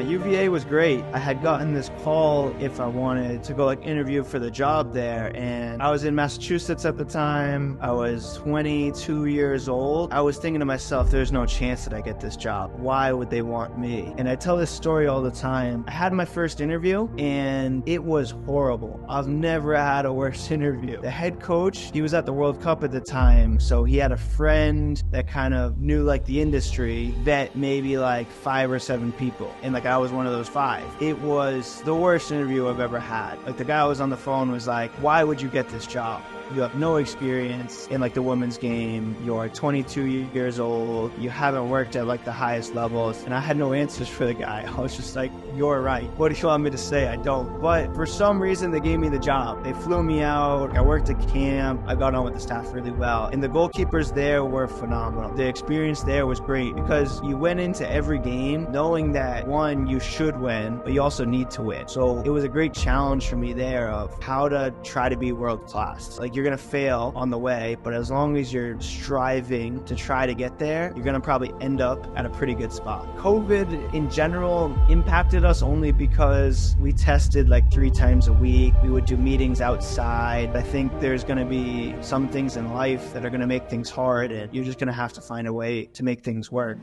UVA was great. I had gotten this call if I wanted to go interview for the job there, and I was in Massachusetts at the time. I was 22 years old. I was thinking to myself, there's no chance that I get this job. Why would they want me? And I tell this story all the time. I had my first interview and it was horrible. I've never had a worse interview. The head coach, he was at the World Cup at the time, so he had a friend that kind of knew the industry, vet maybe 5 or 7 people, and I was one of those 5. It was the worst interview I've ever had. The guy I was on the phone was like, why would you get this job? You have no experience in the women's game. You're 22 years old. You haven't worked at the highest levels. And I had no answers for the guy. I was just like, you're right. What do you want me to say? I don't. But for some reason, they gave me the job. They flew me out. I worked at camp. I got on with the staff really well. And the goalkeepers there were phenomenal. The experience there was great because you went into every game knowing that, one, you should win, but you also need to win. So it was a great challenge for me there of how to try to be world class. You're going to fail on the way, but as long as you're striving to try to get there, you're going to probably end up at a pretty good spot. COVID in general impacted us only because we tested 3 times a week. We would do meetings outside. I think there's going to be some things in life that are going to make things hard, and you're just going to have to find a way to make things work.